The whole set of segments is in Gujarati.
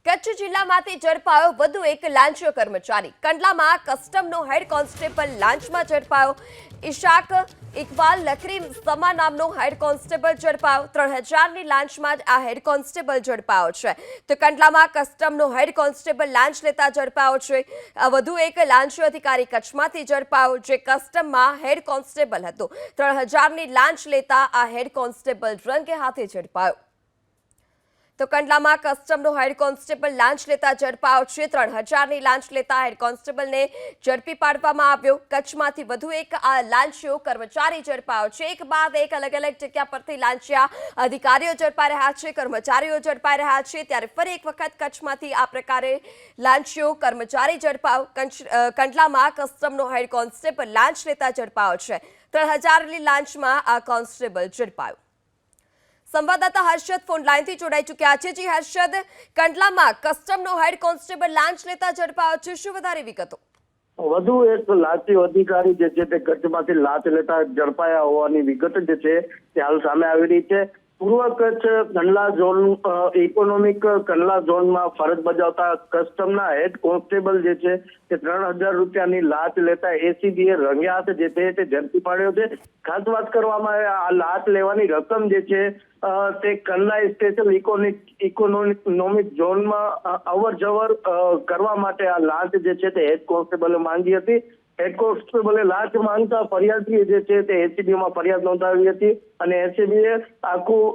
કચ્છ જિલ્લામાંથી ઝડપાયો વધુ એક લાંચિયો કર્મચારી. કંડલામાં કસ્ટમનો હેડ કોન્સ્ટેબલ લાંચમાં ઝડપાયો. ઇશાક ઇકબાલ લખરી સમા નામનો હેડ કોન્સ્ટેબલ ઝડપાયો. 3000ની લાંચમાં જ આ હેડ કોન્સ્ટેબલ ઝડપાયો છે. તો કંડલામાં કસ્ટમનો હેડ કોન્સ્ટેબલ લાંચ લેતા ઝડપાયો છે. વધુ એક લાંચિયો અધિકારી કચ્છમાંથી ઝડપાયો, જે કસ્ટમમાં હેડ કોન્સ્ટેબલ હતો. 3000ની લાંચ લેતા આ હેડ કોન્સ્ટેબલ રંગે હાથે ઝડપાયો. તો કંડલામાં કસ્ટમનો હેડ કોન્સ્ટેબલ લાંચ લેતા ઝડપાયો છે. 3000ની લાંચ લેતા હેડ કોન્સ્ટેબલને ઝડપી પાડવામાં આવ્યો. કચ્છમાંથી વધુ એક આ લાંચિયો કર્મચારી ઝડપાયો છે. એક બાદ એક અલગ અલગ જગ્યા પરથી લાંચિયા અધિકારીઓ ઝડપાઈ રહ્યા છે, કર્મચારીઓ ઝડપાઈ રહ્યા છે. ત્યારે ફરી એક વખત કચ્છમાંથી આ પ્રકારે લાંચિયો કર્મચારી ઝડપાયો. કંડલામાં કસ્ટમનો હેડ કોન્સ્ટેબલ લાંચ લેતા ઝડપાયો છે. 3000ની લાંચમાં આ કોન્સ્ટેબલ ઝડપાયો. સંવાદદાતા હર્ષદ ફોન લાઈનથી જોડાઈ ચૂક્યા છે. જી હર્ષદ, કંડલામાં કસ્ટમનો હેડ કોન્સ્ટેબલ લાંચ લેતા ઝડપાયો છે, શું વધારે વિગતો? વધુ એક લાંચિયો અધિકારી જે છે તે કચ્છમાંથી લાંચ લેતા ઝડપાયા હોવાની વિગત જે છે તે હાલ સામે આવી રહી છે. પૂર્વ કચ્છ કંડલા ઝોન ઇકોનોમિક કંડલા ઝોનમાં ફરજ બજાવતા કસ્ટમના હેડ કોન્સ્ટેબલ જે છે તે 3000 રૂપિયાની લાંચ લેતા એસીબીએ રંગે હાથે જે છે તે ઝડપી પાડ્યો છે. ખાસ વાત કરવામાં આવે, આ લાંચ લેવાની રકમ જે છે તે કંડલા સ્પેશિયલ ઇકોનોમિક ઝોનમાં અવર જવર કરવા માટે આ લાંચ જે છે તે હેડ કોન્સ્ટેબલે માંગી હતી. હેડ કોન્સ્ટેબલે લાંચ માંગતા ફરિયાદીએ જે છે તે એસીબીમાં ફરિયાદ નોંધાવી હતી અને એસીબીએ આખું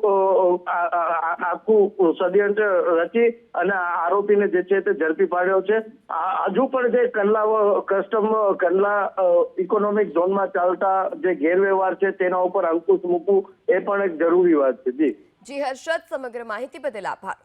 ષડયંત્ર રચી અને આરોપીને જે છે તે ઝડપી પાડ્યો છે. હજુ પણ જે કંડલા ઇકોનોમિક ઝોનમાં ચાલતા જે ગેરવ્યવહાર છે તેના ઉપર અંકુશ મૂકવું એ પણ એક જરૂરી વાત છે. જી હર્ષદ, સમગ્ર માહિતી બદલ આભાર.